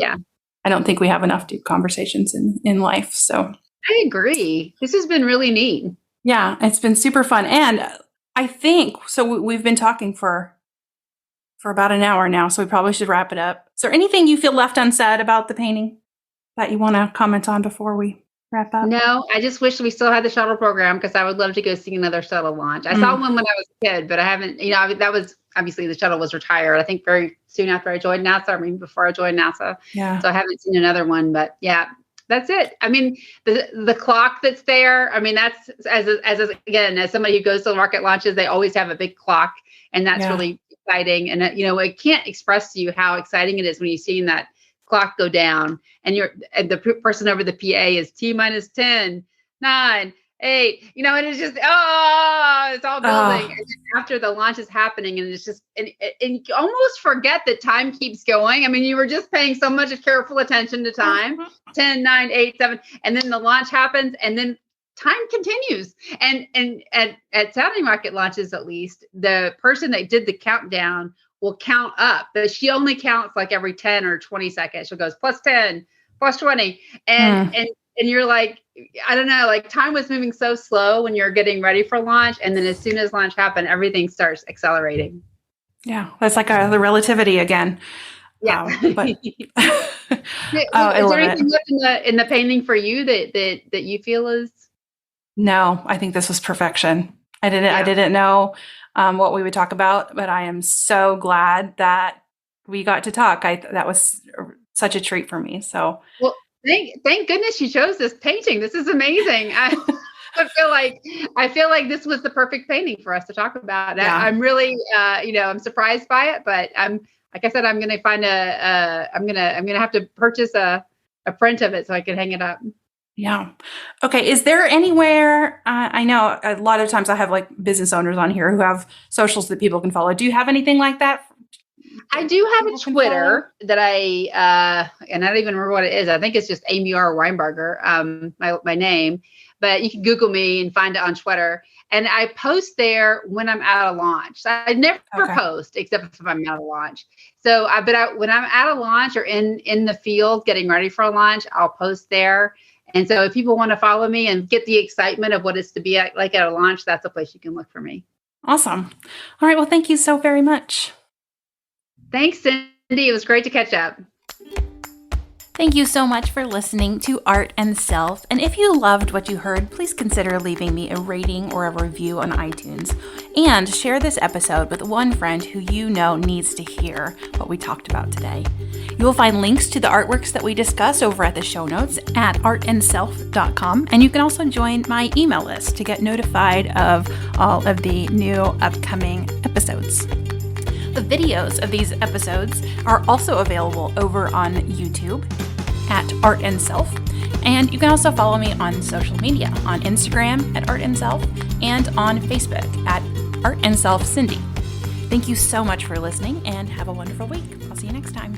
[SPEAKER 1] don't think we have enough deep conversations in life. So
[SPEAKER 2] I agree. This has been really neat.
[SPEAKER 1] Yeah, it's been super fun. And I think, so we've been talking for about an hour now, so we probably should wrap it up. Is there anything you feel left unsaid about the painting that you want to comment on before we wrap up?
[SPEAKER 2] No, I just wish we still had the shuttle program, because I would love to go see another shuttle launch. I saw one when I was a kid, but I haven't, that was, obviously the shuttle was retired, I think very soon after I joined NASA, or maybe before I joined NASA.
[SPEAKER 1] Yeah.
[SPEAKER 2] So I haven't seen another one, but yeah, that's it. I mean, the clock that's there, I mean, that's as somebody who goes to the rocket launches, they always have a big clock, and that's really exciting. And I can't express to you how exciting it is when you're seeing that clock go down, and the person over the PA is T-10, 9, 8. And it's just, oh, it's all building.
[SPEAKER 1] Oh,
[SPEAKER 2] And then after the launch is happening, and it's just, and you almost forget that time keeps going. I mean, you were just paying so much careful attention to time. 10, 9, 8, 7, and then the launch happens, and then time continues. And at sounding rocket launches, at least, the person that did the countdown will count up, but she only counts like every 10 or 20 seconds. She goes plus 10, plus 20, and you're like, I don't know, like time was moving so slow when you're getting ready for launch, and then as soon as launch happened, everything starts accelerating.
[SPEAKER 1] Yeah, that's like the relativity again.
[SPEAKER 2] Yeah.
[SPEAKER 1] But
[SPEAKER 2] Is there anything left in the painting for you that you feel is?
[SPEAKER 1] No, I think this was perfection. I didn't know what we would talk about, but I am so glad that we got to talk. That was such a treat for me. So,
[SPEAKER 2] well, thank goodness you chose this painting. This is amazing. I feel like this was the perfect painting for us to talk about. Yeah. I'm really, I'm surprised by it, but like I said, I'm going to find I'm going to have to purchase a print of it so I can hang it up.
[SPEAKER 1] Yeah. Okay. Is there anywhere, I know a lot of times I have like business owners on here who have socials that people can follow. Do you have anything like that?
[SPEAKER 2] I do have a Twitter that and I don't even remember what it is. I think it's just Amy R. Winebarger, my name, but you can Google me and find it on Twitter. And I post there when I'm at a launch. I never post except if I'm at a launch. So when I'm at a launch or in the field getting ready for a launch, I'll post there. And so if people want to follow me and get the excitement of what it's to be like at a launch, that's a place you can look for me.
[SPEAKER 1] Awesome. All right. Well, thank you so very much.
[SPEAKER 2] Thanks, Cindy. It was great to catch up.
[SPEAKER 1] Thank you so much for listening to Art and Self. And if you loved what you heard, please consider leaving me a rating or a review on iTunes. And share this episode with one friend who you know needs to hear what we talked about today. You will find links to the artworks that we discuss over at the show notes at artandself.com. And you can also join my email list to get notified of all of the new upcoming episodes. The videos of these episodes are also available over on YouTube at Art and Self. And you can also follow me on social media on Instagram at Art and Self and on Facebook at Art and Self Cindy. Thank you so much for listening and have a wonderful week. I'll see you next time.